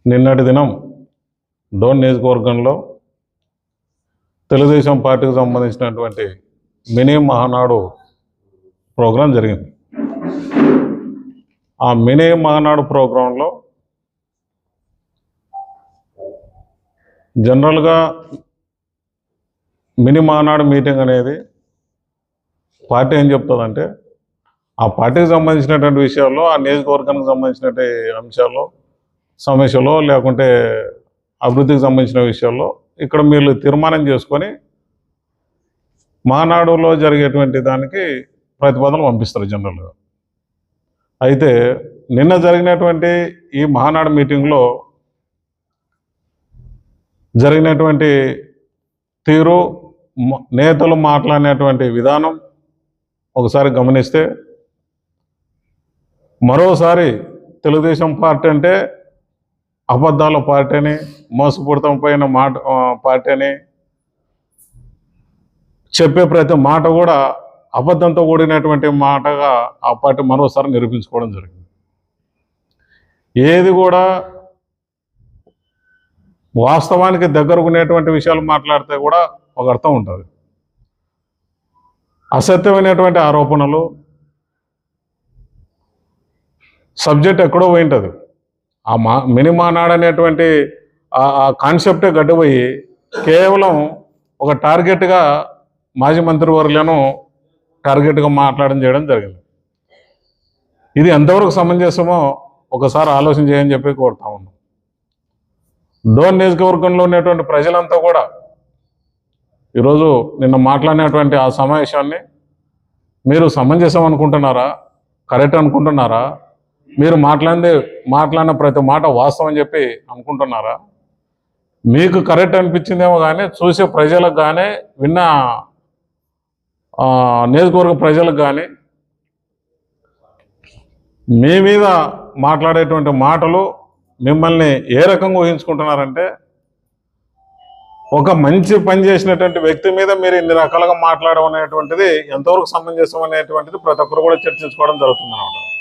నిన్నటి దినం డోన్ నియోజకవర్గంలో తెలుగుదేశం పార్టీకి సంబంధించినటువంటి మినీ మహానాడు ప్రోగ్రాం జరిగింది. ఆ మినీ మహానాడు ప్రోగ్రాంలో జనరల్గా మినీ మహానాడు మీటింగ్ అనేది పార్టీ ఏం చెప్తుందంటే ఆ పార్టీకి సంబంధించినటువంటి విషయాల్లో, ఆ నియోజకవర్గానికి సంబంధించినటువంటి అంశాల్లో, సమస్యలో, లేకుంటే అభివృద్ధికి సంబంధించిన విషయాల్లో ఇక్కడ మీరు తీర్మానం చేసుకొని మహానాడులో జరిగేటువంటి దానికి ప్రతిపాదనలు పంపిస్తారు జనరల్గా. అయితే నిన్న జరిగినటువంటి ఈ మహానాడు మీటింగ్లో జరిగినటువంటి తీరు, నేతలు మాట్లాడినటువంటి విధానం ఒకసారి గమనిస్తే, మరోసారి తెలుగుదేశం పార్టీ అంటే అబద్ధాల పార్టీ అని, మోసపూరితం పోయిన పార్టీ అని చెప్పే ప్రతి మాట కూడా అబద్ధంతో కూడినటువంటి మాటగా ఆ పార్టీ మరోసారి నిరూపించుకోవడం జరిగింది. ఏది కూడా వాస్తవానికి దగ్గరకునేటువంటి విషయాలు మాట్లాడితే కూడా ఒక అర్థం ఉంటుంది. అసత్యమైనటువంటి ఆరోపణలు, సబ్జెక్ట్ ఎక్కడో పోయింటుంది. ఆ మినీ మహానాడు అనేటువంటి ఆ కాన్సెప్టే గడ్డిపోయి కేవలం ఒక టార్గెట్గా మాజీ మంత్రివర్యులను టార్గెట్గా మాట్లాడడం చేయడం జరిగింది. ఇది ఎంతవరకు సమంజసమో ఒకసారి ఆలోచన చేయని చెప్పి కోరుతా ఉన్నాం. డోన్ నియోజకవర్గంలో ఉన్నటువంటి ప్రజలంతా కూడా ఈరోజు నిన్న మాట్లాడినటువంటి ఆ సమావేశాన్ని మీరు సమంజసం అనుకుంటున్నారా, కరెక్ట్ అనుకుంటున్నారా, మీరు మాట్లాడిన ప్రతి మాట వాస్తవం అని చెప్పి అనుకుంటున్నారా? మీకు కరెక్ట్ అనిపించిందేమో కానీ చూసే ప్రజలకు కానీ, విన్న నియోజకవర్గ ప్రజలకు కానీ మీ మీద మాట్లాడేటువంటి మాటలు మిమ్మల్ని ఏ రకంగా ఊహించుకుంటున్నారంటే, ఒక మంచి పని చేసినటువంటి వ్యక్తి మీద మీరు ఇన్ని రకాలుగా మాట్లాడడం అనేటువంటిది ఎంతవరకు సమంజసం అనేటువంటిది ప్రతి ఒక్కరు కూడా చర్చించుకోవడం జరుగుతుంది అన్నమాట.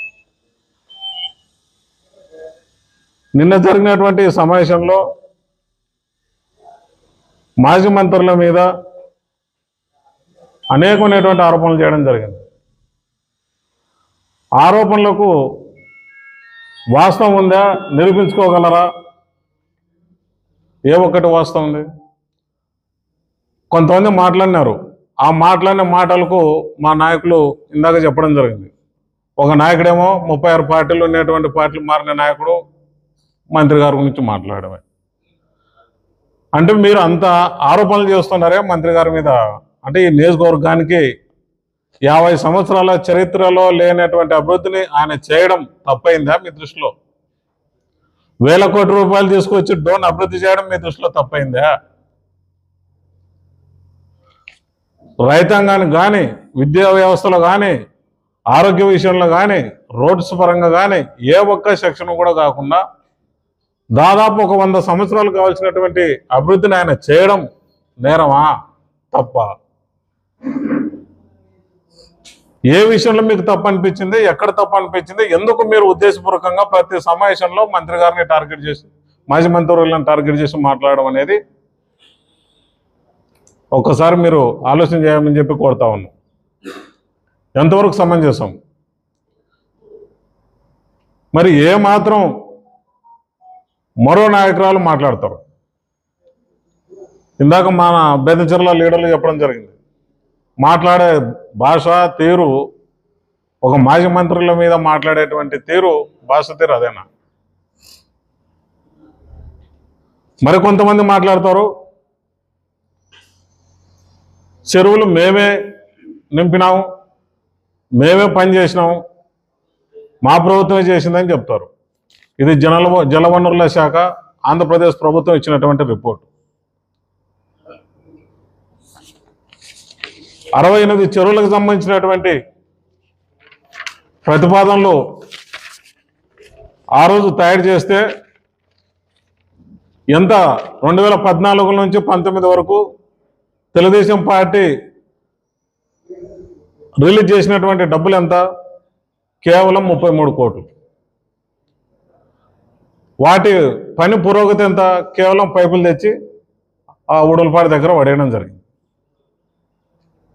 నిన్న జరిగినటువంటి సమావేశంలో మాజీ మంత్రుల మీద అనేకమైనటువంటి ఆరోపణలు చేయడం జరిగింది. ఆరోపణలకు వాస్తవం ఉందా, నిరూపించుకోగలరా? ఏ ఒక్కటి వాస్తవం ఉంది? కొంతమంది మాట్లాడినారు. ఆ మాట్లాడిన మాటలకు మా నాయకులు ఇందాక చెప్పడం జరిగింది. ఒక నాయకుడేమో 36 పార్టీలు ఉన్నటువంటి పార్టీలు మారిన నాయకుడు మంత్రి గారి గురించి మాట్లాడమే. అంటే మీరు అంత ఆరోపణలు చేస్తున్నారే మంత్రి గారి మీద. అంటే ఈ నియోజకవర్గానికి 50 సంవత్సరాల చరిత్రలో లేనటువంటి అభివృద్ధిని ఆయన చేయడం తప్పైందా మీ దృష్టిలో? 1000 కోట్ల రూపాయలు తీసుకొచ్చి డోన్ అభివృద్ధి చేయడం మీ దృష్టిలో తప్పైందా? రైతాంగానికి కానీ, విద్యా వ్యవస్థలో కానీ, ఆరోగ్య విషయంలో కానీ, రోడ్స్ పరంగా కానీ ఏ ఒక్క సెక్షన్ కూడా కాకుండా దాదాపు ఒక 100 సంవత్సరాలు కావాల్సినటువంటి అభివృద్ధిని ఆయన చేయడం నేరమా, తప్ప? ఏ విషయంలో మీకు తప్పు అనిపించింది, ఎక్కడ తప్పు అనిపించింది, ఎందుకు మీరు ఉద్దేశపూర్వకంగా ప్రతి సమావేశంలో మంత్రి గారిని టార్గెట్ చేసి, మాజీ మంత్రులను టార్గెట్ చేసి మాట్లాడడం అనేది ఒక్కసారి మీరు ఆలోచన చేయమని చెప్పి కోరుతా ఉన్నాం. ఎంతవరకు సమంజసం? మరి ఏమాత్రం మరో నాయకురాలు మాట్లాడతారు. ఇందాక మన బెదంచెర్ల లీడర్లు చెప్పడం జరిగింది. మాట్లాడే భాష తీరు, ఒక మాజీ మంత్రుల మీద మాట్లాడేటువంటి తీరు, భాష తీరు అదేనా? మరికొంతమంది మాట్లాడతారు, చెరువులు మేమే నింపినాము, మేమే పని చేసినాము, మా ప్రభుత్వమే చేసిందని చెప్తారు. ఇది జలవనరుల శాఖ, ఆంధ్రప్రదేశ్ ప్రభుత్వం ఇచ్చినటువంటి రిపోర్ట్. 68 చెరువులకు సంబంధించినటువంటి ప్రతిపాదనలు ఆ రోజు తయారు చేస్తే ఎంత 2014 నుంచి 19 వరకు తెలుగుదేశం పార్టీ రిలీజ్ చేసినటువంటి డబ్బులు ఎంత? కేవలం 33 కోట్లు. వాటి పని పురోగతి ఎంత? కేవలం పైపులు తెచ్చి ఆ ఉడలపాడు దగ్గర పడేయడం జరిగింది.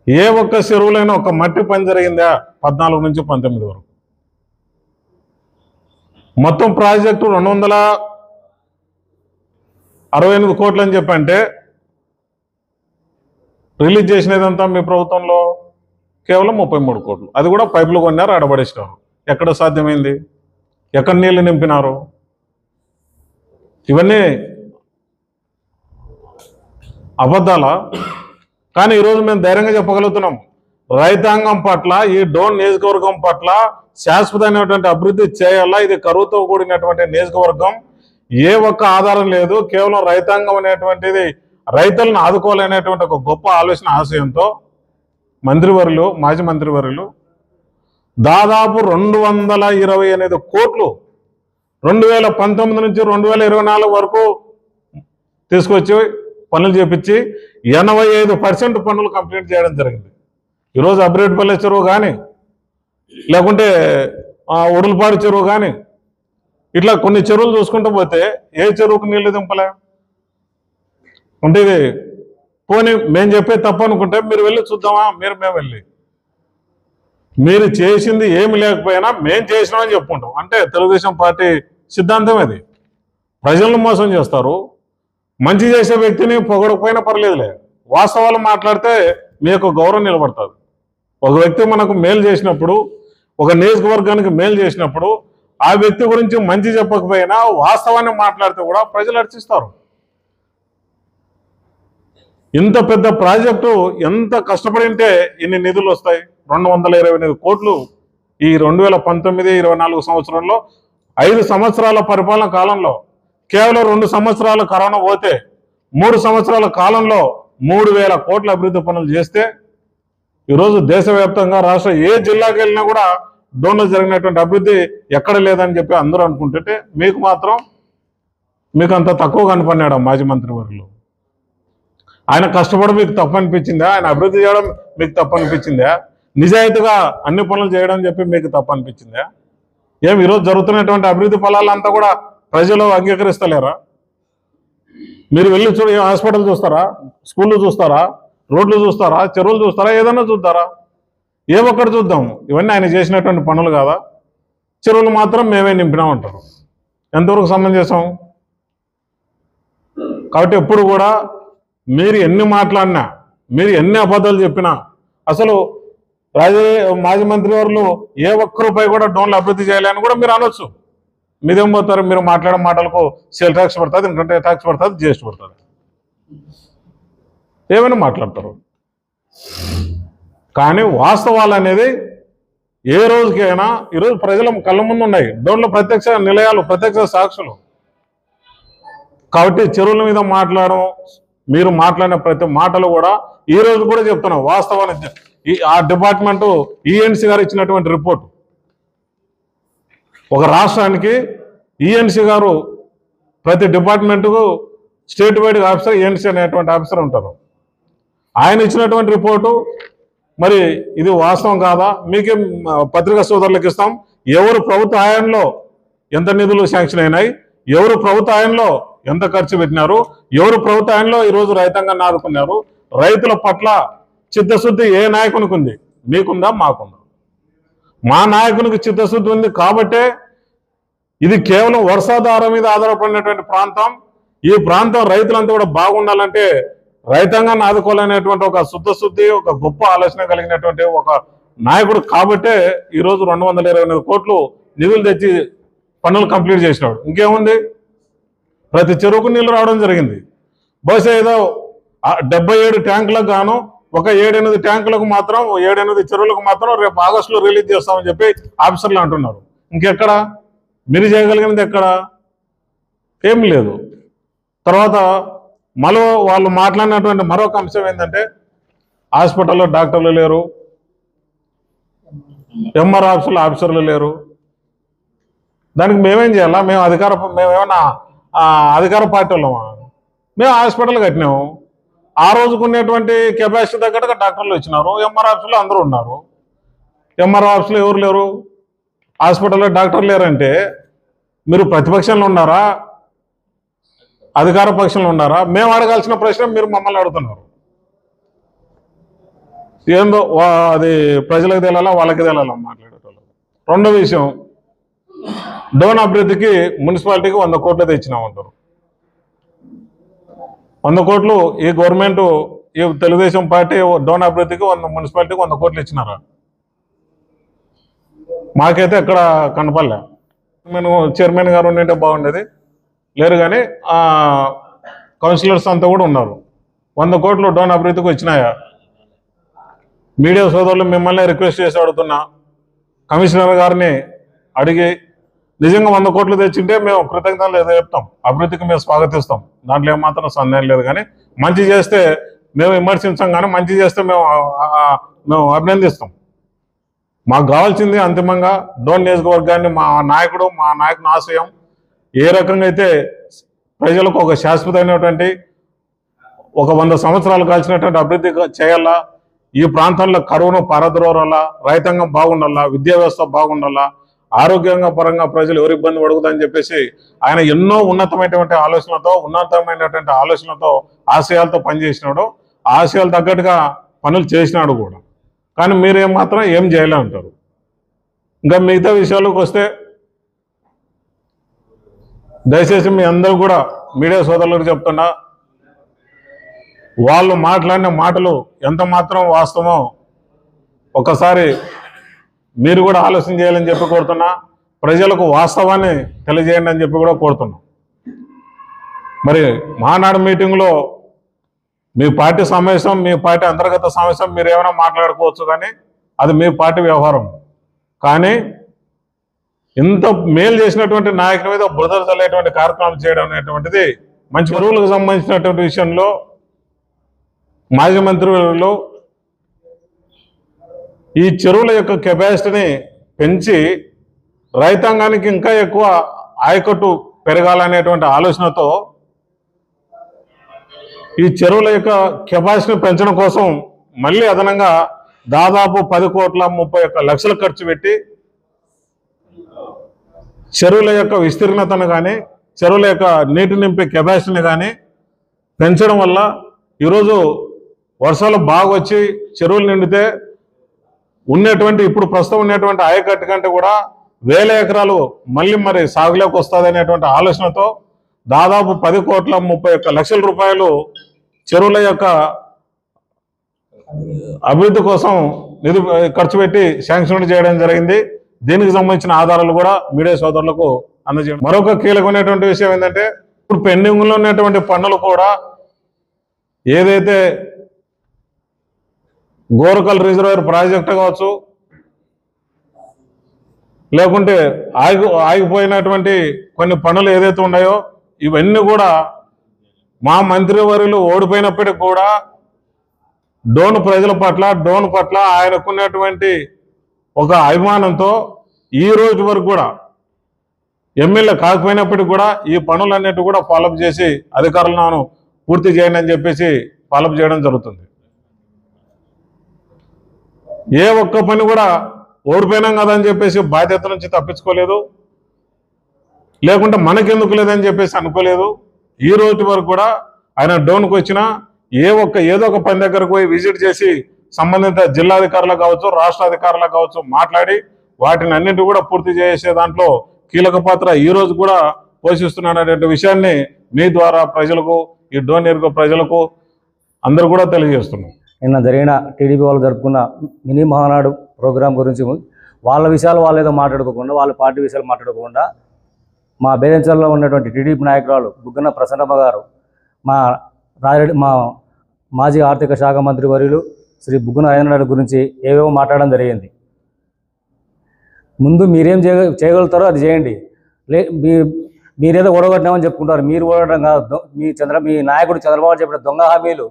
ఏ ఒక్క చెరువులైనా ఒక మట్టి పని జరిగిందా 14 నుంచి 19 వరకు? మొత్తం ప్రాజెక్టు 268 కోట్లు అని చెప్పంటే రిలీజ్ చేసినదంతా మీ ప్రభుత్వంలో కేవలం 33 కోట్లు. అది కూడా పైపులు కొన్నారు, ఆడబడేసినారు. ఎక్కడ సాధ్యమైంది? ఎక్కడ నీళ్లు నింపినారు? ఇవన్నీ అబద్ధాలా? కానీ ఈరోజు మేము ధైర్యంగా చెప్పగలుగుతున్నాం, రైతాంగం పట్ల, ఈ డోన్ నియోజకవర్గం పట్ల శాశ్వతమైనటువంటి అభివృద్ధి చేయాలా. ఇది కరువుతో కూడినటువంటి నియోజకవర్గం, ఏ ఒక్క ఆధారం లేదు. కేవలం రైతాంగం అనేటువంటిది, రైతులను ఆదుకోవాలనేటువంటి ఒక గొప్ప ఆలోచన, ఆశయంతో మంత్రివర్యులు, మాజీ మంత్రివర్యులు దాదాపు 228 కోట్లు 2019 నుంచి 2024 వరకు తీసుకొచ్చి పనులు చేపించి 85% పనులు కంప్లీట్ చేయడం జరిగింది. ఈరోజు అబ్రేడ్పల్లి చెరువు కానీ, లేకుంటే ఉడలపాడు చెరువు కానీ, ఇట్లా కొన్ని చెరువులు చూసుకుంటూ పోతే ఏ చెరువుకు నీళ్లు దింపలే. అంటే ఇది పోనీ మేము చెప్పే తప్పు అనుకుంటే మీరు వెళ్ళి చూద్దామా? మేము వెళ్ళి మీరు చేసింది ఏమి లేకపోయినా మేము చేసినామని చెప్పుకుంటాం. అంటే తెలుగుదేశం పార్టీ సిద్ధాంతం అది. ప్రజలను మోసం చేస్తారు. మంచి చేసే వ్యక్తిని పొగడకపోయినా పర్లేదులే, వాస్తవాలు మాట్లాడితే మీ యొక్క గౌరవం నిలబడుతుంది. ఒక వ్యక్తి మనకు మేలు చేసినప్పుడు, ఒక నియోజకవర్గానికి మేలు చేసినప్పుడు, ఆ వ్యక్తి గురించి మంచి చెప్పకపోయినా వాస్తవాన్ని మాట్లాడితే కూడా ప్రజలు హర్షిస్తారు. ఇంత పెద్ద ప్రాజెక్టు ఎంత కష్టపడి ఉంటే ఇన్ని నిధులు వస్తాయి? 228 కోట్లు ఈ 2019-24 సంవత్సరంలో 5 సంవత్సరాల పరిపాలన కాలంలో, కేవలం 2 సంవత్సరాల కరోనా పోతే 3 సంవత్సరాల కాలంలో 3000 కోట్ల అభివృద్ధి పనులు చేస్తే, ఈరోజు దేశవ్యాప్తంగా రాష్ట్ర ఏ జిల్లాకి వెళ్ళినా కూడా డోన్లో జరిగినటువంటి అభివృద్ధి ఎక్కడ లేదని చెప్పి అందరూ అనుకుంటుంటే, మీకు అంత తక్కువ కనపడినాడు మాజీ మంత్రి వర్యులు. ఆయన కష్టపడడం మీకు తప్పు అనిపించిందా? ఆయన అభివృద్ధి చేయడం మీకు తప్పు అనిపించిందా? నిజాయితీగా అన్ని పనులు చేయడం చెప్పి మీకు తప్పు అనిపించిందా? ఈరోజు జరుగుతున్నటువంటి అభివృద్ధి ఫలాలంతా కూడా ప్రజలు అంగీకరిస్తలేరా? మీరు వెళ్ళి హాస్పిటల్ చూస్తారా? స్కూళ్ళు చూస్తారా? రోడ్లు చూస్తారా? చెరువులు చూస్తారా? ఏదన్నా చూద్దారా? ఏ ఒక్కటి చూద్దాం. ఇవన్నీ ఆయన చేసినటువంటి పనులు కాదా? చెరువులు మాత్రం మేమే నింపినామంటారు. ఎంతవరకు సమంజసం? కాబట్టి ఎప్పుడు కూడా మీరు ఎన్ని మాట్లాడినా, మీరు ఎన్ని అబద్ధాలు చెప్పినా, అసలు మాజీ మంత్రి వారు ఏ ఒక్క రూపాయి కూడా డోన్లు అభివృద్ధి చేయాలని కూడా మీరు అనొచ్చు. మీరేం పోతారు? మీరు మాట్లాడే మాటలకు సేల్ ట్యాక్స్ పడుతుంది, ఇంకంటే ట్యాక్స్ పడుతుంది, జిఎస్టీ పడుతుంది, ఏమైనా మాట్లాడతారు. కానీ వాస్తవాలు అనేది ఏ రోజుకైనా, ఈరోజు ప్రజల కళ్ళ ముందు ఉన్నాయి డోన్ల ప్రత్యక్ష నిలయాలు, ప్రత్యక్ష సాక్షులు. కాబట్టి చెరువుల మీద మాట్లాడడం, మీరు మాట్లాడిన ప్రతి మాటలు కూడా ఈ రోజు కూడా చెప్తున్నాం వాస్తవాన్ని. ఆ డిపార్ట్మెంటు ఈఎన్సీ గారు ఇచ్చినటువంటి రిపోర్ట్, ఒక రాష్ట్రానికి ఈఎన్సీ గారు ప్రతి డిపార్ట్మెంటుకు స్టేట్ వైడ్ ఆఫీసర్, ఈఎన్సీ అనేటువంటి ఆఫీసర్ ఉంటారు. ఆయన ఇచ్చినటువంటి రిపోర్టు మరి ఇది వాస్తవం కాదా? మీకే పత్రికా సోదరులకు ఇస్తాం. ఎవరు ప్రభుత్వ హయాంలో ఎంత నిధులు శాంక్షన్ అయినాయి, ఎవరు ప్రభుత్వ హయాంలో ఎంత ఖర్చు పెట్టినారు, ఎవరు ప్రభుత్వ హయాంలో ఈరోజు రైతాంగాన్ని ఆదుకున్నారు, రైతుల పట్ల చిత్తశుద్ధి ఏ నాయకునికి ఉంది? మీకుందా? మాకుందా? మా నాయకునికి చిత్తశుద్ధి ఉంది కాబట్టే ఇది కేవలం వర్షాధారం మీద ఆధారపడినటువంటి ప్రాంతం. ఈ ప్రాంతం రైతులంతా కూడా బాగుండాలంటే రైతాంగాన్ని ఆదుకోవాలనేటువంటి ఒక శుద్ధశుద్ధి, ఒక గొప్ప ఆలోచన కలిగినటువంటి ఒక నాయకుడు కాబట్టే ఈరోజు 228 కోట్లు నిధులు తెచ్చి పనులు కంప్లీట్ చేసినాడు. ఇంకేముంది? ప్రతి చెరువుకు నీళ్లు రావడం జరిగింది. బహుశా ఏదో 77 ట్యాంకులకు గాను ఒక 7-8 ట్యాంకులకు మాత్రం, 7-8 చెరువులకు మాత్రం రేపు ఆగస్టులో రిలీజ్ చేస్తామని చెప్పి ఆఫీసర్లు అంటున్నారు. ఇంకెక్కడ? మీరు చేయగలిగినది ఎక్కడ? ఏం లేదు. తర్వాత వాళ్ళు మాట్లాడినటువంటి మరొక అంశం ఏంటంటే, హాస్పిటల్లో డాక్టర్లు లేరు, ఎంఆర్ ఆఫీసర్లు లేరు. దానికి మేమేం చేయాలా? మేమేమన్నా అధికార పార్టీ వాళ్ళమా? మేము హాస్పిటల్ కట్టినాము. ఆ రోజుకు ఉన్నటువంటి కెపాసిటీ తగ్గట్టుగా డాక్టర్లు వచ్చినారు, ఎంఆర్ ఆఫీసులో అందరూ ఉన్నారు. ఎంఆర్ ఆఫీసులో ఎవరు లేరు? హాస్పిటల్లో డాక్టర్లు లేరంటే మీరు ప్రతిపక్షంలో ఉన్నారా? అధికార పక్షంలో ఉన్నారా? మేము అడగాల్సిన ప్రశ్న మీరు మమ్మల్ని అడుగుతున్నారు. ఏందో అది ప్రజలకు తెలాలా, వాళ్ళకి తెలాలా మాట్లాడేటోళ్ళు. రెండో విషయం, డోన్ అభివృద్ధికి మున్సిపాలిటీకి 100 కోట్లు తెచ్చినామంటారు. 100 కోట్లు ఈ గవర్నమెంట్, ఈ తెలుగుదేశం పార్టీ డోన్ అభివృద్ధికి మున్సిపాలిటీకి 100 కోట్లు ఇచ్చినారా? మాకైతే ఎక్కడ కనపడలే. నేను చైర్మన్ గారు ఉండింటే బాగుండేది, లేరు. కానీ కౌన్సిలర్స్ అంతా కూడా ఉన్నారు. 100 కోట్లు డోన్ అభివృద్ధికి వచ్చినాయా? మీడియా సోదరులు మిమ్మల్ని రిక్వెస్ట్ చేసి అడుగుతున్నా, కమిషనర్ గారిని అడిగి నిజంగా 100 కోట్లు తెచ్చింటే మేము కృతజ్ఞతలు ఏదో చెప్తాం, అభివృద్ధికి మేము స్వాగతిస్తాం, దాంట్లో ఏమాత్రం సందేహం లేదు. కానీ మంచి చేస్తే మేము విమర్శించాం, కానీ మంచి చేస్తే మేము అభినందిస్తాం. మాకు కావాల్సింది అంతిమంగా డోన్ నియోజకవర్గాన్ని మా నాయకుని ఆశయం ఏ రకంగా అయితే ప్రజలకు ఒక శాశ్వతమైనటువంటి ఒక 100 సంవత్సరాలు కాల్చినటువంటి అభివృద్ధి చేయాలా, ఈ ప్రాంతంలో కరువును పారద్రోరాలా, రైతాంగం బాగుండాలా, విద్యా వ్యవస్థ బాగుండాలా, ఆరోగ్యంగా పరంగా ప్రజలు ఎవరు ఇబ్బంది పడుతుందని చెప్పేసి ఆయన ఎన్నో ఉన్నతమైనటువంటి ఆలోచనలతో ఆశయాలతో పనిచేసినాడు. ఆశయాలు తగ్గట్టుగా పనులు చేసినాడు కూడా. కానీ మీరేం మాత్రం ఏం చేయలే అంటారు. ఇంకా మిగతా విషయాలకు వస్తే, దయచేసి మీ అందరూ కూడా మీడియా సోదరులకు చెప్తున్నా, వాళ్ళు మాట్లాడిన మాటలు ఎంత మాత్రం వాస్తవమో ఒకసారి మీరు కూడా ఆలోచన చేయాలని చెప్పి కోరుతున్నా. ప్రజలకు వాస్తవాన్ని తెలియజేయండి అని చెప్పి కూడా కోరుతున్నాం. మరి మహానాడు మీటింగ్లో మీ పార్టీ సమావేశం, మీ పార్టీ అంతర్గత సమావేశం, మీరు ఏమైనా మాట్లాడుకోవచ్చు, కానీ అది మీ పార్టీ వ్యవహారం. కానీ ఇంత మేలు చేసినటువంటి నాయకుల మీద బురదలు చల్లేటువంటి కార్యక్రమాలు చేయడం అనేటువంటిది మంచి. చెరువులకు సంబంధించినటువంటి విషయంలో మాజీ మంత్రివర్యులు ఈ చెరువుల యొక్క కెపాసిటీని పెంచి రైతాంగానికి ఇంకా ఎక్కువ ఆయకట్టు పెరగాలనేటువంటి ఆలోచనతో ఈ చెరువుల యొక్క కెపాసిటీని పెంచడం కోసం మళ్ళీ అదనంగా దాదాపు 10,31,00,00,000 ఖర్చు పెట్టి చెరువుల యొక్క విస్తీర్ణతను కానీ, చెరువుల యొక్క నీటి నింపే కెపాసిటీని కానీ పెంచడం వల్ల ఈరోజు వర్షాలు బాగా వచ్చి చెరువులు నిండితే ఇప్పుడు ప్రస్తుతం ఉన్నటువంటి ఆయకట్టు కంటే కూడా 1000 ఎకరాలు మళ్ళీ మరి సాగులోకి వస్తుంది అనేటువంటి ఆలోచనతో దాదాపు 10,31,00,00,000 రూపాయలు చెరువుల యొక్క అభివృద్ధి కోసం నిధి ఖర్చు పెట్టి శాంక్షన్ చేయడం జరిగింది. దీనికి సంబంధించిన ఆధారాలు కూడా మీడియా సోదరులకు అందజేయడం. మరొక కీలకమైనటువంటి విషయం ఏంటంటే, ఇప్పుడు పెండింగ్లో ఉన్నటువంటి పనులు కూడా ఏదైతే గోరకల్ రిజర్వాయర్ ప్రాజెక్టు కావచ్చు, లేకుంటే ఆగిపోయినటువంటి కొన్ని పనులు ఏదైతే ఉన్నాయో ఇవన్నీ కూడా మా మంత్రివర్యులు ఓడిపోయినప్పటికీ కూడా డోన్ ప్రజల పట్ల, డోన్ పట్ల ఆయనకున్నటువంటి ఒక అభిమానంతో ఈ రోజు వరకు కూడా ఎమ్మెల్యే కాకపోయినప్పటికీ కూడా ఈ పనులన్నిటి కూడా ఫాలోఅప్ చేసి అధికారులను పూర్తి చేయండి అని చెప్పేసి ఫాలోఅప్ చేయడం జరుగుతుంది. ఏ ఒక్క పని కూడా ఓడిపోయినాం కదా అని చెప్పేసి బాధ్యత నుంచి తప్పించుకోలేదు, లేకుంటే మనకెందుకు లేదని చెప్పేసి అనుకోలేదు. ఈ రోజు వరకు కూడా ఆయన డోన్కి వచ్చినా ఏదో ఒక పని దగ్గరకు పోయి విజిట్ చేసి సంబంధిత జిల్లాధికారులకు కావచ్చు, రాష్ట్ర అధికారులకు కావచ్చు మాట్లాడి వాటిని అన్నింటి కూడా పూర్తి చేసే దాంట్లో కీలక పాత్ర ఈ రోజు కూడా పోషిస్తున్నాడనే విషయాన్ని మీ ద్వారా ప్రజలకు, ఈ డోన్ నియోజకవర్గ ప్రజలకు అందరూ కూడా తెలియజేస్తున్నాం. నిన్న జరిగిన టీడీపీ వాళ్ళు జరుపుకున్న మినీ మహానాడు ప్రోగ్రాం గురించి వాళ్ళ విషయాలు వాళ్ళు ఏదో మాట్లాడుకోకుండా, వాళ్ళ పార్టీ విషయాలు మాట్లాడుకోకుండా, మా బేదంచల్లో ఉన్నటువంటి టీడీపీ నాయకురాలు బుగ్గన ప్రసన్నమ్మ గారు మా మాజీ ఆర్థిక శాఖ మంత్రి వర్యులు శ్రీ బుగ్గన రాజేంద్ర గురించి ఏవేవో మాట్లాడడం జరిగింది. ముందు మీరేం చేయగలుగుతారో అది చేయండి. మీరేదో ఓడగొట్టినామని చెప్పుకుంటారు. మీరు ఓడగొట్టడం కాదు. మీ నాయకుడు చంద్రబాబు చెప్పిన దొంగ హామీలు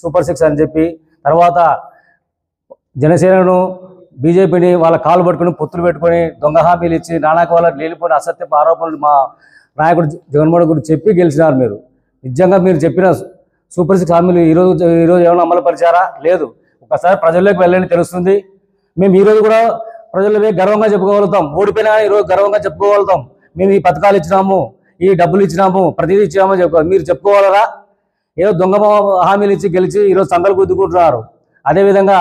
సూపర్ 6 అని చెప్పి, తర్వాత జనసేనను బీజేపీని వాళ్ళ కాలు పట్టుకుని పొత్తులు పెట్టుకొని దొంగ హామీలు ఇచ్చి నానాక వాళ్ళకి లేనిపోయిన అసత్యపు ఆరోపణలు మా నాయకుడు జగన్మోహన్ గురించి చెప్పి గెలిచినారు. మీరు నిజంగా మీరు చెప్పిన సూపర్ 6 హామీలు ఈరోజు ఏమైనా అమలు పరిచారా? లేదు. ఒకసారి ప్రజల్లోకి వెళ్ళని తెలుస్తుంది. మేము ఈరోజు కూడా ప్రజల్లో గర్వంగా చెప్పుకోగలుగుతాం. ఓడిపోయినా ఈరోజు గర్వంగా చెప్పుకోగలుగుతాం. మేము ఈ పథకాలు ఇచ్చినాము, ఈ డబ్బులు ఇచ్చినాము ప్రతిదీ ఇచ్చినామని మీరు చెప్పుకోవాలరా? ఏదో దొంగ హామీలు ఇచ్చి గెలిచి ఈరోజు సంఘాలు గుద్దుకుంటున్నారు. అదేవిధంగా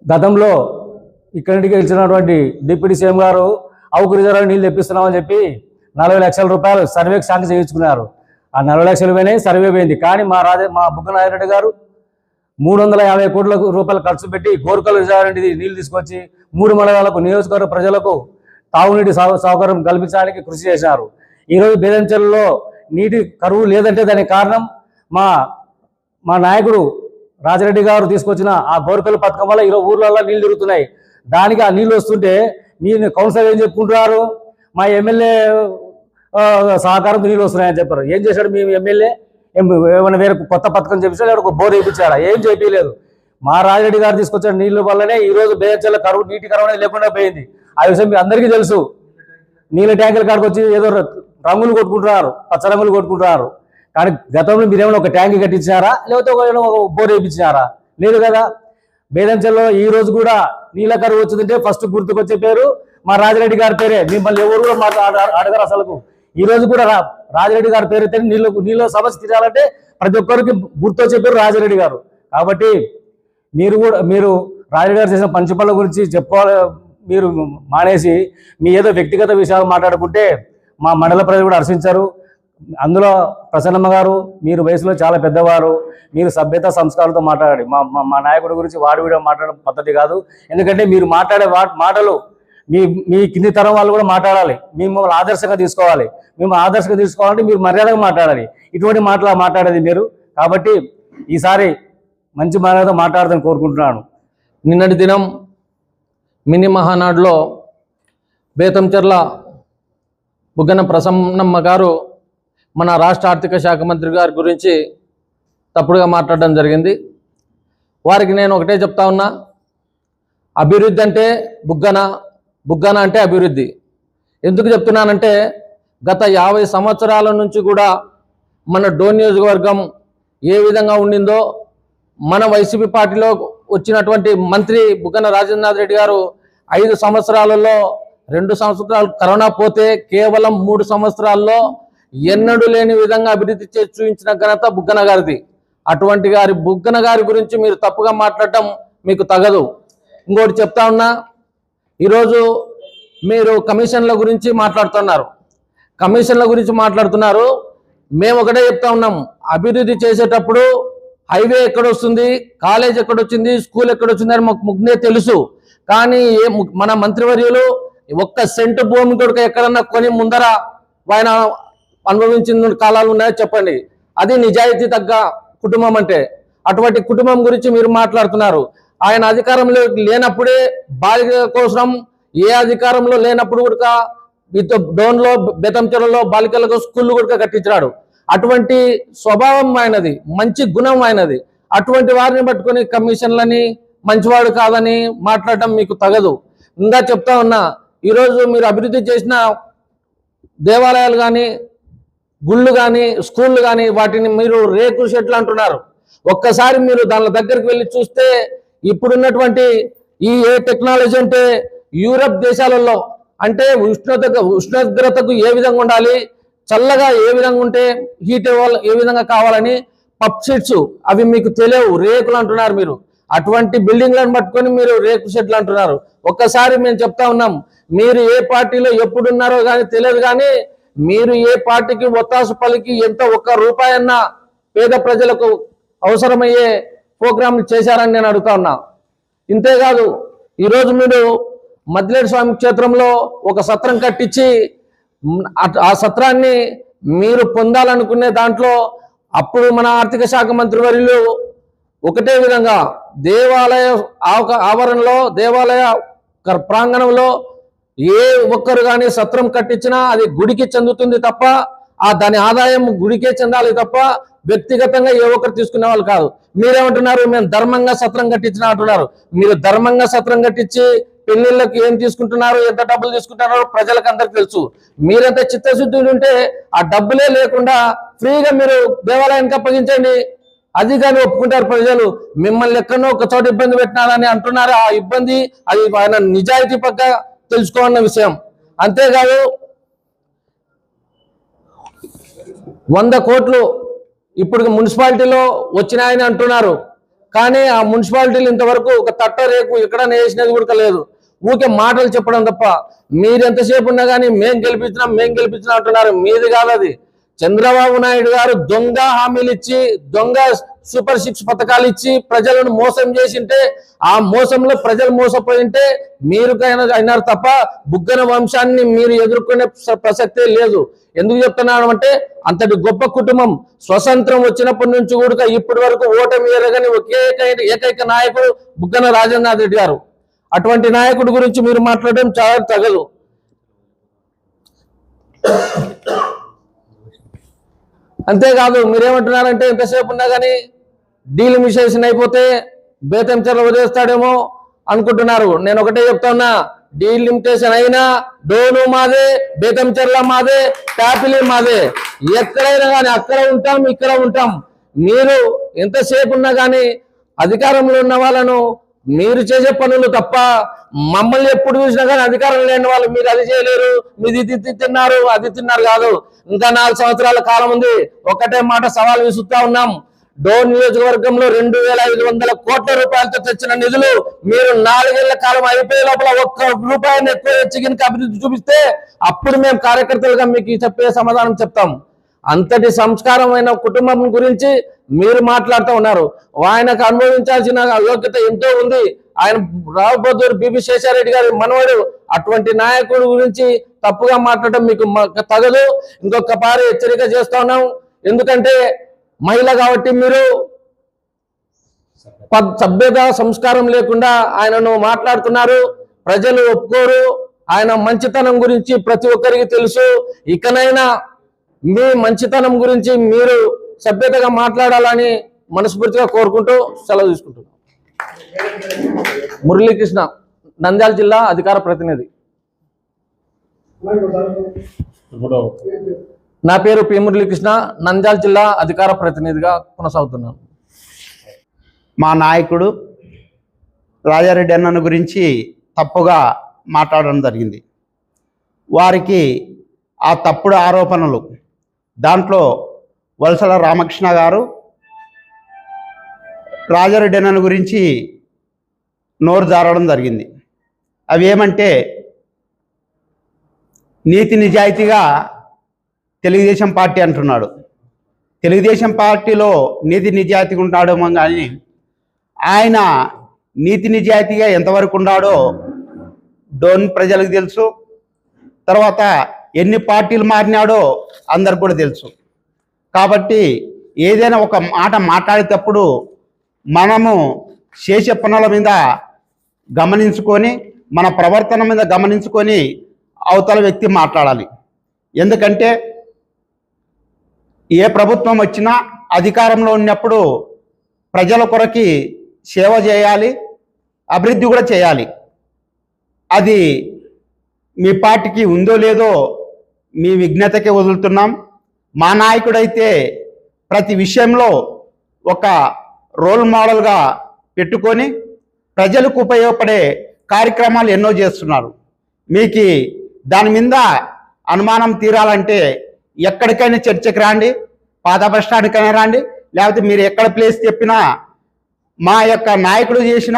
గతంలో ఇక్కడి నుంచి గెలిచినటువంటి డిప్యూటీ సీఎం గారు అవుకు రిజర్వ్ నీళ్ళు తెప్పిస్తున్నామని చెప్పి 40 లక్షల రూపాయలు సర్వేకి శాంక్షన్ చేయించుకున్నారు. ఆ 40 లక్షలు పోయినాయి, సర్వే పోయింది. కానీ మా బుగ్గన నాగిరెడ్డి గారు 350 కోట్ల రూపాయలు ఖర్చు పెట్టి గోర్కల్ రిజర్వ్ నుండి నీళ్లు తీసుకొచ్చి 3 మండలాలకు నియోజకవర్గ ప్రజలకు తాగునీటి సౌకర్యం కల్పించడానికి కృషి చేశారు. ఈరోజు బేదంచెలలో నీటి కరువు లేదంటే దానికి కారణం మా నాయకుడు రాజిరెడ్డి గారు తీసుకొచ్చిన ఆ గోర్కల్ పథకం వల్ల ఈరోజు ఊర్లలో నీళ్లు తిరుగుతున్నాయి. దానికి ఆ నీళ్లు వస్తుంటే మీరు కౌన్సిలర్ ఏం చెప్పుకుంటున్నారు? మా ఎమ్మెల్యే సహకారంతో నీళ్ళు వస్తున్నాయని చెప్పారు. ఏం చేశాడు మీ ఎమ్మెల్యే? ఏమైనా వేరే కొత్త పథకం చేపించాడు, ఒక బోర్ వేయించాడా? ఏం చేయలేదు. మా రాజిరెడ్డి గారు తీసుకొచ్చిన నీళ్ల వల్లనే ఈరోజు బేదంచెల కరువు, నీటి కరువు అనేది లేకుండా పోయింది. ఆ విషయం మీ అందరికీ తెలుసు. నీళ్ళ ట్యాంకుల కాడికి వచ్చి ఏదో రంగులు కొట్టుకుంటున్నారు, పచ్చ రంగులు కొట్టుకుంటున్నారు. కానీ గతంలో మీరేమైనా ఒక ట్యాంక్ కట్టించారా, లేకపోతే ఒక బోర్ వేయించినారా? లేదు కదా. బేదంచెల్లో ఈ రోజు కూడా నీళ్ళ కరువు వచ్చిందంటే ఫస్ట్ గుర్తుకొచ్చే పేరు మా రాజిరెడ్డి గారి పేరే. మిమ్మల్ని ఎవరు కూడా అడగరు అసలు. ఈ రోజు కూడా రాజిరెడ్డి గారి పేరు అయితే నీళ్ళ సమస్య తీరాలంటే ప్రతి ఒక్కరికి గుర్తొచ్చే పేరు రాజిరెడ్డి గారు. కాబట్టి మీరు రాజిరెడ్డి గారు చేసిన పంచి పనుల గురించి చెప్పుకోవాలి. మీరు మానేసి మీ ఏదో వ్యక్తిగత విషయాలు మాట్లాడుకుంటే మా మండల ప్రజలు కూడా హర్షించారు. అందులో ప్రసన్నమ్మ గారు, మీరు వయసులో చాలా పెద్దవారు, మీరు సభ్యత సంస్కారంతో మాట్లాడాలి. మా నాయకుడి గురించి వాడివిడ మాట్లాడడం పద్ధతి కాదు. ఎందుకంటే మీరు మాట్లాడే మాటలు మీ కింది తరం వాళ్ళు కూడా మాట్లాడాలి. మిమ్మల్ని ఆదర్శంగా తీసుకోవాలి. మేము ఆదర్శంగా తీసుకోవాలంటే మీరు మర్యాదగా మాట్లాడాలి. ఇటువంటి మాట్లాడేది మీరు. కాబట్టి ఈసారి మంచి మర్యాద మాట్లాడదని కోరుకుంటున్నాను. నిన్నటి దినం మినీ మహానాడులో బేతంచెర్ల బుగ్గన ప్రసన్నమ్మ గారు మన రాష్ట్ర ఆర్థిక శాఖ మంత్రి గారి గురించి తప్పుడుగా మాట్లాడడం జరిగింది. వారికి నేను ఒకటే చెప్తా ఉన్నా, అభివృద్ధి అంటే బుగ్గన అంటే అభివృద్ధి. ఎందుకు చెప్తున్నానంటే గత 50 సంవత్సరాల నుంచి కూడా మన డోన్ నియోజకవర్గం ఏ విధంగా ఉండిందో, మన వైసీపీ పార్టీలో వచ్చినటువంటి మంత్రి బుగ్గన రాజేంద్రనాథ్ రెడ్డి గారు 5 సంవత్సరాలలో 2 సంవత్సరాలు కరోనా పోతే కేవలం 3 సంవత్సరాల్లో ఎన్నడూ లేని విధంగా అభివృద్ధి చేసి చూపించిన ఘనత బుగ్గన గారిది. అటువంటి బుగ్గన గారి గురించి మీరు తప్పుగా మాట్లాడటం మీకు తగదు. ఇంకోటి చెప్తా ఉన్నా, ఈరోజు మీరు కమిషన్ల గురించి మాట్లాడుతున్నారు. మేము ఒకటే చెప్తా ఉన్నాం, అభివృద్ధి చేసేటప్పుడు హైవే ఎక్కడొస్తుంది, కాలేజ్ ఎక్కడొచ్చింది, స్కూల్ ఎక్కడొచ్చింది అని మాకు ముందే తెలుసు. కానీ మన మంత్రివర్యులు 1 సెంటు భూమి కొడుకు ఎక్కడన్నా కొని ముందర ఆయన అనుభవించిన కాలాలు ఉన్నాయో చెప్పండి. అది నిజాయితీ తగ్గ కుటుంబం అంటే. అటువంటి కుటుంబం గురించి మీరు మాట్లాడుతున్నారు. ఆయన అధికారంలో లేనప్పుడే బాలికల కోసం, ఏ అధికారంలో లేనప్పుడు కూడా డోన్లో బేతంచెర్లలో బాలికలకు స్కూళ్ళు కూడా కట్టించాడు. అటువంటి స్వభావం ఆయనది, మంచి గుణం ఆయనది. అటువంటి వారిని పట్టుకొని కమిషన్లని మంచివాడు కాదని మాట్లాడటం మీకు తగదు. ఇంకా చెప్తా ఉన్నా, ఈరోజు మీరు అభివృద్ధి చేసిన దేవాలయాలు కానీ, గుళ్ళు కానీ, స్కూళ్ళు కానీ వాటిని మీరు రేకు షెట్లు అంటున్నారు. ఒక్కసారి మీరు దాని దగ్గరికి వెళ్ళి చూస్తే ఇప్పుడున్నటువంటి ఏ టెక్నాలజీ అంటే యూరప్ దేశాలలో అంటే ఉష్ణోగ్రతకు ఏ విధంగా ఉండాలి, చల్లగా ఏ విధంగా ఉంటే హీట్ ఏ విధంగా కావాలని పప్ షీట్స్ అవి మీకు తెలియవు, రేకులు అంటున్నారు మీరు. అటువంటి బిల్డింగ్లను పట్టుకొని మీరు రేకు షెట్లు అంటున్నారు. ఒక్కసారి మేము చెప్తా ఉన్నాం, మీరు ఏ పార్టీలో ఎప్పుడున్నారో కానీ తెలియదు, కానీ మీరు ఏ పార్టీకి ఒత్తాసు పలికి ఎంత ₹1 అన్నా పేద ప్రజలకు అవసరమయ్యే ప్రోగ్రాంలు చేశారని నేను అడుగుతా ఉన్నా. ఇంతేకాదు, ఈరోజు మీరు మద్దిలేటి స్వామి క్షేత్రంలో ఒక సత్రం కట్టించి ఆ సత్రాన్ని మీరు పొందాలనుకునే దాంట్లో అప్పుడు మన ఆర్థిక శాఖ మంత్రి వర్యులు ఒకటే విధంగా దేవాలయ ఆవరణలో, దేవాలయ ప్రాంగణంలో ఏ ఒక్కరు కానీ సత్రం కట్టించినా అది గుడికి చెందుతుంది తప్ప, దాని ఆదాయం గుడికే చెందాలి తప్ప వ్యక్తిగతంగా ఏ ఒక్కరు తీసుకునే వాళ్ళు కాదు. మీరేమంటున్నారు, మేము ధర్మంగా సత్రం కట్టించినా అంటున్నారు. మీరు ధర్మంగా సత్రం కట్టించి పెళ్లిళ్ళకి ఏం తీసుకుంటున్నారు, ఎంత డబ్బులు తీసుకుంటున్నారో ప్రజలకు అందరికి తెలుసు. మీరంత చిత్తశుద్ధి ఉంటే ఆ డబ్బులే లేకుండా ఫ్రీగా మీరు దేవాలయానికి అప్పగించండి, అది కానీ ఒప్పుకుంటారు ప్రజలు. మిమ్మల్ని ఎక్కడో ఒక చోట ఇబ్బంది పెట్టినారని అంటున్నారు. ఆ ఇబ్బంది అది ఆయన నిజాయితీ పక్క తెలుసుకోవాలన్న విషయం. అంతేకాదు, 100 కోట్లు ఇప్పుడు మున్సిపాలిటీలో వచ్చినాయని అంటున్నారు. కానీ ఆ మున్సిపాలిటీలు ఇంతవరకు ఒక తట్ట రేకు ఎక్కడ వేసినది కూడా లేదు. ఊకే మాటలు చెప్పడం తప్ప. మీరు ఎంతసేపు ఉన్నా కానీ మేం గెలిపించినాం అంటున్నారు. మీది కాదు అది. చంద్రబాబు నాయుడు గారు దొంగ హామీలు ఇచ్చి, దొంగ సూపర్ 6 పథకాలు ఇచ్చి ప్రజలను మోసం చేసింటే, ఆ మోసంలో ప్రజలు మోసపోయింటే మీరు అయినారు తప్ప బుగ్గన వంశాన్ని మీరు ఎదుర్కొనే ప్రసక్తే లేదు. ఎందుకు చెప్తున్నాను అంటే, అంతటి గొప్ప కుటుంబం స్వతంత్రం వచ్చినప్పటి నుంచి కూడా ఇప్పటి వరకు ఓటమి ఎరగని ఏకైక నాయకుడు బుగ్గన రాజేంద్రనాథ్ రెడ్డి గారు. అటువంటి నాయకుడి గురించి మీరు మాట్లాడడం చాలా తగదు. అంతేకాదు, మీరేమంటున్నారంటే ఎంతసేపు ఉన్నా కానీ డీలిమిటేషన్ అయిపోతే బేతంచెర్ల వదిలేస్తాడేమో అనుకుంటున్నారు. నేను ఒకటే చెప్తా ఉన్నా, డీలిమిటేషన్ అయినా డోను మాదే, బేతంచెర్ల మాదే, ట్యాపిలి మాదే. ఎక్కడైనా కానీ అక్కడ ఉంటాం, ఇక్కడ ఉంటాం. మీరు ఎంతసేపు ఉన్నా కానీ అధికారంలో ఉన్న వాళ్ళను మీరు చేసే పనులు తప్ప మమ్మల్ని ఎప్పుడు చూసినా కానీ అధికారం లేని వాళ్ళు మీరు అది చేయలేరు, మీది ఇది తిన్నారు, అది తిన్నారు కాదు. ఇంకా 4 సంవత్సరాల కాలం ఉంది. ఒకటే మాట సవాల్ విసురుతా ఉన్నాం. డోన్ నియోజకవర్గంలో 2500 కోట్ల రూపాయలతో తెచ్చిన నిధులు మీరు 4 ఏళ్ల కాలం అయిపోయే లోపల 1 రూపాయిని ఎక్కువ చికెన్ అభివృద్ధి చూపిస్తే అప్పుడు మేము కార్యకర్తలుగా మీకు చెప్పే సమాధానం చెప్తాం. అంతటి సంస్కారమైన కుటుంబం గురించి మీరు మాట్లాడుతూ ఉన్నారు. ఆయనకు అనుభవించాల్సిన యోగ్యత ఎంతో ఉంది. ఆయన రావుబోదూరు బిబి శేషారెడ్డి గారి మనవడు. అటువంటి నాయకుడి గురించి తప్పుగా మాట్లాడటం మీకు తగదు. ఇంకొక పారి హెచ్చరిక చేస్తా ఉన్నాం. ఎందుకంటే మహిళ కాబట్టి మీరు సభ్యత సంస్కారం లేకుండా ఆయనను మాట్లాడుతున్నారు. ప్రజలు ఒప్పుకోరు. ఆయన మంచితనం గురించి ప్రతి ఒక్కరికి తెలుసు. ఇకనైనా మీ మంచితనం గురించి మీరు సభ్యతగా మాట్లాడాలని మనస్ఫూర్తిగా కోరుకుంటూ సెలవు తీసుకుంటున్నాం. మురళీకృష్ణ, నంద్యాల జిల్లా అధికార ప్రతినిధి. ఇప్పుడు నా పేరు పి మురళీకృష్ణ, నంద్యాల జిల్లా అధికార ప్రతినిధిగా కొనసాగుతున్నాను. మా నాయకుడు రాజారెడ్డి అన్నను గురించి తప్పుగా మాట్లాడడం జరిగింది. వారికి ఆ తప్పుడు ఆరోపణలు, దాంట్లో వలసల రామకృష్ణ గారు రాజారెడ్డి అన్నను గురించి నోరు జారడం జరిగింది. అవి ఏమంటే, నీతి నిజాయితీగా తెలుగుదేశం పార్టీ అంటున్నాడు. తెలుగుదేశం పార్టీలో నీతి నిజాయితీగా ఉంటాడేమో కానీ ఆయన నీతి నిజాయితీగా ఎంతవరకు ఉన్నాడో డోన్ ప్రజలకు తెలుసు. తర్వాత ఎన్ని పార్టీలు మారినాడో అందరికి కూడా తెలుసు. కాబట్టి ఏదైనా ఒక మాట మాట్లాడేటప్పుడు మనము చేసే పనుల మీద గమనించుకొని, మన ప్రవర్తన మీద గమనించుకొని అవతల వ్యక్తి మాట్లాడాలి. ఎందుకంటే ఏ ప్రభుత్వం వచ్చినా అధికారంలో ఉన్నప్పుడు ప్రజల కొరకి సేవ చేయాలి, అభివృద్ధి కూడా చేయాలి. అది మీ పార్టీకి ఉందో లేదో మీ విజ్ఞతకే వదులుతున్నాం. మా నాయకుడైతే ప్రతి విషయంలో ఒక రోల్ మోడల్గా పెట్టుకొని ప్రజలకు ఉపయోగపడే కార్యక్రమాలు ఎన్నో చేస్తున్నారు. మీకు దాని మీద అనుమానం తీరాలంటే ఎక్కడికైనా చర్చకు రండి, పాత బస్ స్టాండ్కైనా రండి, లేకపోతే మీరు ఎక్కడ ప్లేస్ చెప్పినా మా యొక్క నాయకుడు చేసిన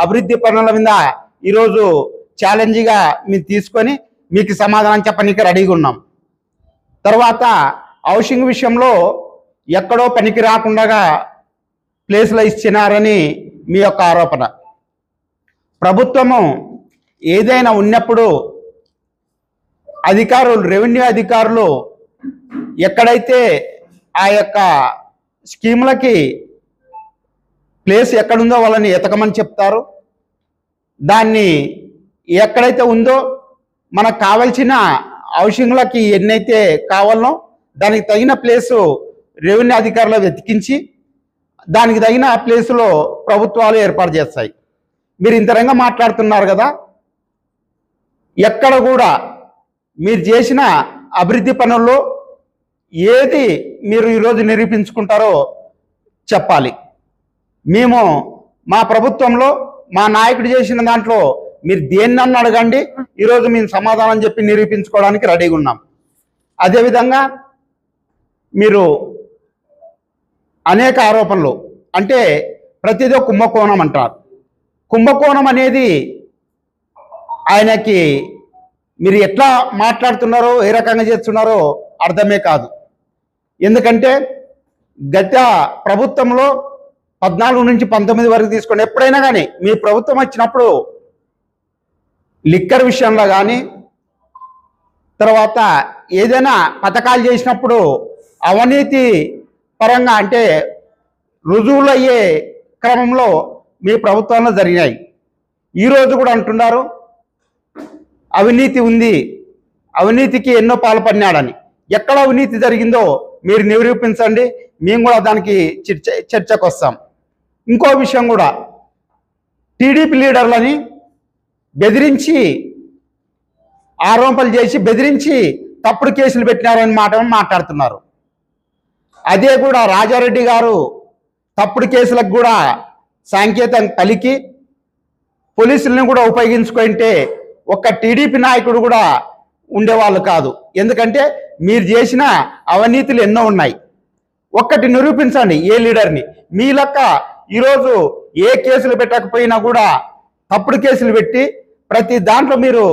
అభివృద్ధి పనుల మీద ఈరోజు ఛాలెంజ్గా మీరు తీసుకొని మీకు సమాధానం చెప్పనీకి రెడీగా ఉన్నాం. తర్వాత హౌసింగ్ విషయంలో ఎక్కడో పనికి రాకుండా ప్లేస్లో ఇచ్చినారని మీ యొక్క ఆరోపణ. ప్రభుత్వము ఏదైనా ఉన్నప్పుడు అధికారులు, రెవెన్యూ అధికారులు ఎక్కడైతే ఆ యొక్క స్కీములకి ప్లేస్ ఎక్కడుందో వాళ్ళని ఎతకమని చెప్తారు. దాన్ని ఎక్కడైతే ఉందో మనకు కావాల్సిన హౌసింగ్లకి ఎన్నైతే కావాలనో దానికి తగిన ప్లేసు రెవెన్యూ అధికారులు వెతికించి దానికి తగిన ప్లేసులో ప్రభుత్వాలు ఏర్పాటు చేస్తాయి. మీరు ఇంతరంగా మాట్లాడుతున్నారు కదా, ఎక్కడ కూడా మీరు చేసిన అభివృద్ధి పనుల్లో ఏది మీరు ఈరోజు నిరూపించుకుంటారో చెప్పాలి. మేము మా ప్రభుత్వంలో మా నాయకుడు చేసిన దాంట్లో మీరు దేన్నన్ను అడగండి, ఈరోజు మేము సమాధానం చెప్పి నిరూపించుకోవడానికి రెడీగా ఉన్నాం. అదేవిధంగా మీరు అనేక ఆరోపణలు, అంటే ప్రతిదో కుంభకోణం అంటారు. కుంభకోణం అనేది ఆయనకి మీరు ఎట్లా మాట్లాడుతున్నారో, ఏ రకంగా చేస్తున్నారో అర్థమే కాదు. ఎందుకంటే గత ప్రభుత్వంలో 14 నుంచి 19 వరకు తీసుకోండి, ఎప్పుడైనా కానీ మీ ప్రభుత్వం వచ్చినప్పుడు లిక్కర్ విషయంలో కానీ, తర్వాత ఏదైనా పథకాలు చేసినప్పుడు అవినీతి పరంగా అంటే రుజువులు అయ్యే క్రమంలో మీ ప్రభుత్వంలో జరిగినాయి. ఈరోజు కూడా అంటున్నారు అవినీతి ఉంది, అవినీతికి ఎన్నో పాల్పడినాడని. ఎక్కడ అవినీతి జరిగిందో మీరు నిరూపించండి, మేము కూడా దానికి చర్చకు వస్తాం. ఇంకో విషయం కూడా, టీడీపీ లీడర్లని బెదిరించి, ఆరోపణలు చేసి బెదిరించి తప్పుడు కేసులు పెట్టినారని మాట్లాడుతున్నారు. అదే కూడా రాజారెడ్డి గారు తప్పుడు కేసులకు కూడా సంకేతం పలికి పోలీసులను కూడా ఉపయోగించుకుంటే ఒక్క టీడీపీ నాయకుడు కూడా ఉండేవాళ్ళు కాదు. ఎందుకంటే మీరు చేసిన అవినీతులు ఎన్నో ఉన్నాయి. ఒక్కటి నిరూపించండి ఏ లీడర్ని. మీ లెక్క ఈరోజు ఏ కేసులు పెట్టకపోయినా కూడా తప్పుడు కేసులు పెట్టి ప్రతి దాంట్లో మీరు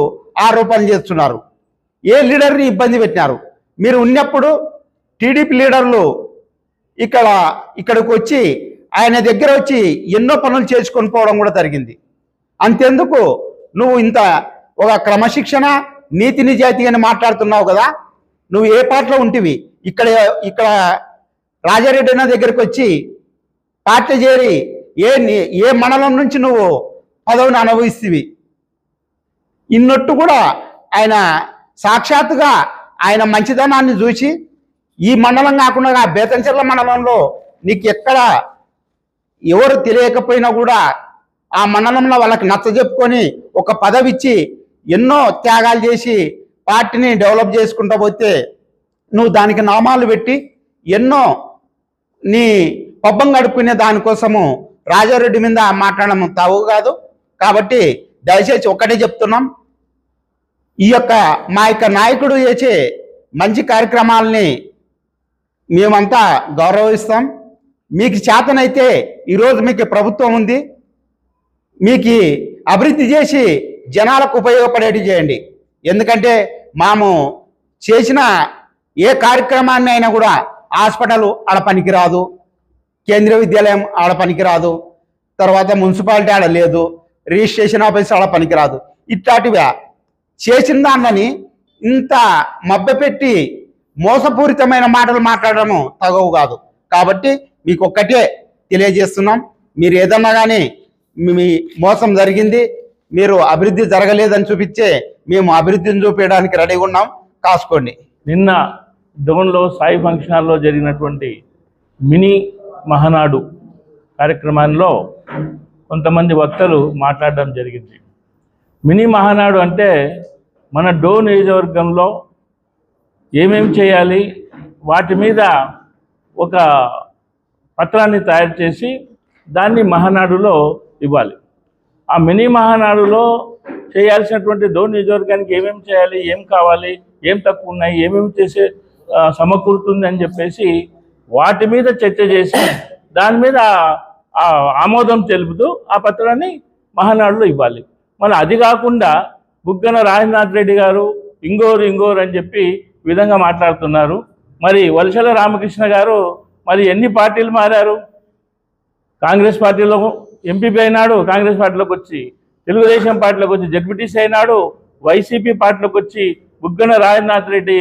ఆరోపణలు చేస్తున్నారు. ఏ లీడర్ని ఇబ్బంది పెట్టినారు? మీరు ఉన్నప్పుడు టీడీపీ లీడర్లు ఇక్కడికి వచ్చి ఆయన దగ్గర వచ్చి ఎన్నో పనులు చేసుకొని పోవడం కూడా జరిగింది. అంతెందుకు నువ్వు ఇంత ఒక క్రమశిక్షణ, నీతి నిజాయితీ అని మాట్లాడుతున్నావు కదా, నువ్వు ఏ పార్టీలో ఉంటివి? ఇక్కడ రాజారెడ్డి అన్న దగ్గరికి వచ్చి పార్టీ చేరి ఏ మండలం నుంచి నువ్వు పదవిని అనుభవిస్తీవి? ఇన్నట్టు కూడా ఆయన సాక్షాత్తుగా ఆయన మంచిదనాన్ని చూసి ఈ మండలం కాకుండా బేతంచెర్ల మండలంలో నీకు ఎక్కడ ఎవరు తెలియకపోయినా కూడా ఆ మండలంలో వాళ్ళకి నచ్చజెప్పుకొని ఒక పదవి ఇచ్చి ఎన్నో త్యాగాలు చేసి పార్టీని డెవలప్ చేసుకుంటూ పోతే నువ్వు దానికి నామాలు పెట్టి ఎన్నో నీ పబ్బం గడుపుకునే దానికోసము రాజారెడ్డి మీద మాట్లాడడం తావు కాదు. కాబట్టి దయచేసి ఒక్కటే చెప్తున్నాం, మా యొక్క నాయకుడు చేసే మంచి కార్యక్రమాలని మేమంతా గౌరవిస్తాం. మీకు చేతనైతే ఈరోజు మీకు ప్రభుత్వం ఉంది, మీకు అభివృద్ధి చేసి జనాలకు ఉపయోగపడేటి చేయండి. ఎందుకంటే మేము చేసిన ఏ కార్యక్రమాన్ని అయినా కూడా హాస్పిటల్ ఆడ పనికిరాదు, కేంద్రీయ విద్యాలయం ఆడ పనికిరాదు, తర్వాత మున్సిపాలిటీ ఆడ లేదు, రిజిస్ట్రేషన్ ఆఫీస్ ఆడ పనికిరాదు. ఇట్లాంటివే చేసిన దానిని ఇంత మభ్యపెట్టి మోసపూరితమైన మాటలు మాట్లాడడం తగవు కాదు. కాబట్టి మీకు ఒక్కటే తెలియజేస్తున్నాం, మీరు ఏదన్నా కానీ మీ మోసం జరిగింది, మీరు అభివృద్ధి జరగలేదని చూపించే మేము అభివృద్ధిని చూపించడానికి రెడీగా ఉన్నాం, కాసుకోండి. నిన్న డోన్లో సాయి ఫంక్షన్ హాల్లో జరిగినటువంటి మినీ మహానాడు కార్యక్రమాల్లో కొంతమంది వక్తలు మాట్లాడడం జరిగింది. మినీ మహానాడు అంటే మన డోన్ నియోజకవర్గంలో ఏమేమి చేయాలి, వాటి మీద ఒక పత్రాన్ని తయారు చేసి దాన్ని మహానాడులో ఇవ్వాలి. ఆ మినీ మహానాడులో చేయాల్సినటువంటి డోన్ నియోజకవర్గానికి ఏమేమి చేయాలి, ఏం కావాలి, ఏం తక్కువ ఉన్నాయి, ఏమేమి చేసే సమకూరుతుంది అని చెప్పేసి వాటి మీద చర్చ చేసి దాని మీద ఆమోదం తెలుపుతూ ఆ పత్రాన్ని మహానాడులో ఇవ్వాలి. మళ్ళీ అది కాకుండా బుగ్గన రాజనాథ్ రెడ్డి గారు ఇంగోరు అని చెప్పి విధంగా మాట్లాడుతున్నారు. మరి వలసల రామకృష్ణ గారు మరి ఎన్ని పార్టీలు మారారు? కాంగ్రెస్ పార్టీలో ఎంపీపీ అయినాడు, కాంగ్రెస్ పార్టీలోకి వచ్చి తెలుగుదేశం పార్టీలోకి వచ్చి జడ్పీటీసీ అయినాడు, వైసీపీ పార్టీలోకి వచ్చి బుగ్గన రాజనాథ్ రెడ్డి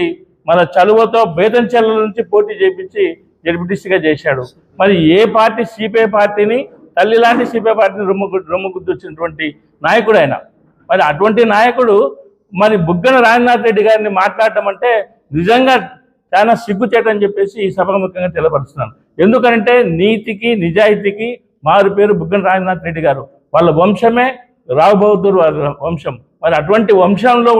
మన చలువతో బేతంచెర్ల నుంచి పోటీ చేపించి జడ్పీటీసీగా చేశాడు. మరి ఏ పార్టీ, సిపిఐ పార్టీని, తల్లి లాంటి సిపిఐ పార్టీని రొమ్ముగుద్దొచ్చినటువంటి నాయకుడు ఆయన. మరి అటువంటి నాయకుడు మరి బుగ్గన రాజనాథ్ రెడ్డి గారిని మాట్లాడటం అంటే నిజంగా చాలా సిగ్గుచేటని చెప్పేసి ఈ సభాముఖంగా తెలపరుస్తున్నాను. ఎందుకంటే నీతికి నిజాయితీకి మారు పేరు బుగ్గన రాజనాథ్ రెడ్డి గారు. వాళ్ళ వంశమే రావు బహదూర్ వంశం. మరి అటువంటి వంశంలో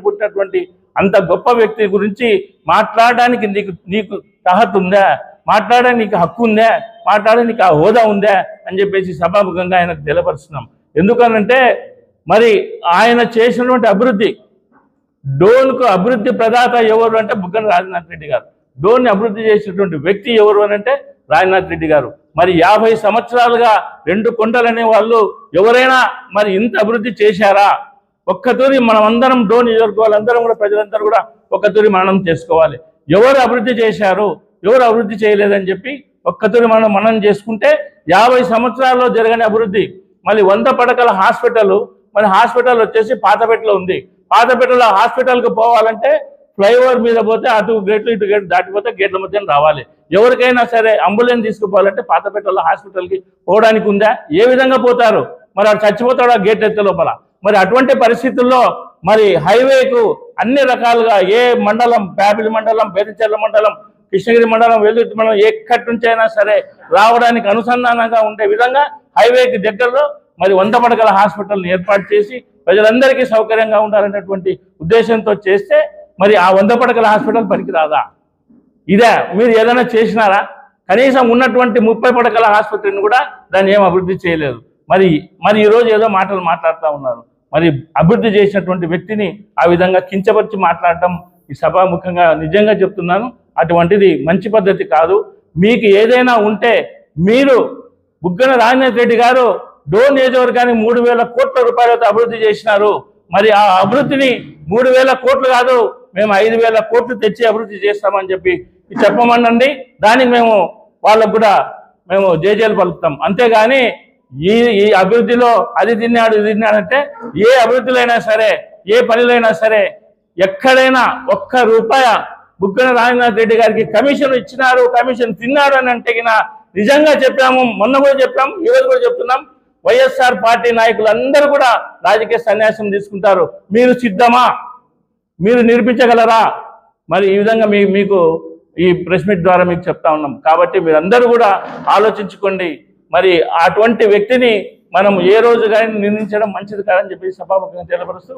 పుట్టినటువంటి అంత గొప్ప వ్యక్తి గురించి మాట్లాడడానికి నీకు తహత్ ఉందా, మాట్లాడడానికి నీకు హక్కు ఉందా, మాట్లాడడానికి ఆ హోదా ఉందా అని చెప్పేసి సభాముఖంగా ఆయనకు తెలపరుస్తున్నాం. ఎందుకనంటే మరి ఆయన చేసినటువంటి అభివృద్ధి, డోన్కు అభివృద్ధి ప్రదాత ఎవరు అంటే బుగ్గన రాజనాథ్ రెడ్డి గారు. డోన్ని అభివృద్ధి చేసినటువంటి వ్యక్తి ఎవరు అని అంటే రాజనాథ్ రెడ్డి గారు. మరి 50 సంవత్సరాలుగా 2 కొండలనే వాళ్ళు ఎవరైనా మరి ఇంత అభివృద్ధి చేశారా? ఒక్కతూరి మనం అందరం డోన్ నియోజకవర్గాలందరం కూడా ప్రజలందరూ కూడా ఒక్కతూరి మననం చేసుకోవాలి. ఎవరు అభివృద్ధి చేశారు, ఎవరు అభివృద్ధి చేయలేదని చెప్పి ఒక్కతూరి మనం చేసుకుంటే 50 సంవత్సరాల్లో జరగని అభివృద్ధి. మళ్ళీ 100 పడకల హాస్పిటల్, మరి హాస్పిటల్ వచ్చేసి పాతపేటలో ఉంది. పాతపేటలో హాస్పిటల్కి పోవాలంటే ఫ్లైఓవర్ మీద పోతే అటు గేట్లు ఇటు గేట్లు దాటిపోతే గేట్ల మధ్యన రావాలి. ఎవరికైనా సరే అంబులెన్స్ తీసుకుపోవాలంటే పాతపేటలో హాస్పిటల్కి పోవడానికి ఉందా? ఏ విధంగా పోతారు? మరి అటు చచ్చిపోతాడు ఆ గేట్ ఎత్తే లోపల. మరి అటువంటి పరిస్థితుల్లో మరి హైవేకు అన్ని రకాలుగా ఏ మండలం, ప్యాపిలి మండలం, బేదిచెర్ల మండలం, కృష్ణగిరి మండలం, వెల్లుర్తి మండలం ఎక్కడి నుంచి అయినా సరే రావడానికి అనుసంధానంగా ఉండే విధంగా హైవేకి దగ్గరలో మరి 100 పడకల హాస్పిటల్ని ఏర్పాటు చేసి ప్రజలందరికీ సౌకర్యంగా ఉండాలనేటువంటి ఉద్దేశంతో చేస్తే మరి ఆ 100 పడకల హాస్పిటల్ పనికిరాదా? ఇదే మీరు ఏదైనా చేసినారా? కనీసం ఉన్నటువంటి 30 పడకల ఆసుపత్రిని కూడా దాన్ని ఏం అభివృద్ధి చేయలేదు. మరి ఈరోజు ఏదో మాటలు మాట్లాడుతూ ఉన్నారు. మరి అభివృద్ధి చేసినటువంటి వ్యక్తిని ఆ విధంగా కించపరిచి మాట్లాడటం ఈ సభాముఖంగా నిజంగా చెప్తున్నాను, అటువంటిది మంచి పద్ధతి కాదు. మీకు ఏదైనా ఉంటే మీరు బుగ్గన రాజనాథ్ రెడ్డి గారు డోన్ నియోజకవర్గాన్ని 3,000 కోట్ల రూపాయలతో అభివృద్ధి చేసినారు. మరి ఆ అభివృద్ధిని 3,000 కోట్లు కాదు, మేము 5,000 కోట్లు తెచ్చి అభివృద్ధి చేస్తామని చెప్పి చెప్పమనండి. దానికి మేము వాళ్ళకు కూడా మేము జేజేలు పలుకుతాం. అంతేగాని ఈ అభివృద్ధిలో అది తిన్నాడు ఇది తిన్నాడంటే ఏ అభివృద్ధిలో అయినా సరే, ఏ పనిలో సరే ఎక్కడైనా ఒక్క రూపాయ బుగ్గన రాజనాథ్ రెడ్డి గారికి కమిషన్ ఇచ్చినారు, కమిషన్ తిన్నాడు అని అంటే నిజంగా చెప్పాము. మొన్న కూడా చెప్పాము, ఈరోజు కూడా చెప్తున్నాం. వైఎస్ఆర్ పార్టీ నాయకులందరూ కూడా రాజకీయ సన్యాసం తీసుకుంటారు. మీరు సిద్ధమా? మీరు నిరూపించగలరా? మరి ఈ విధంగా మీకు ఈ ప్రెస్ మీట్ ద్వారా మీకు చెప్తా ఉన్నాం. కాబట్టి మీరందరూ కూడా ఆలోచించుకోండి. మరి అటువంటి వ్యక్తిని మనం ఏ రోజు కానీ నిందించడం మంచిది కాదని చెప్పి సభాముఖంగా తెలియపరుస్తూ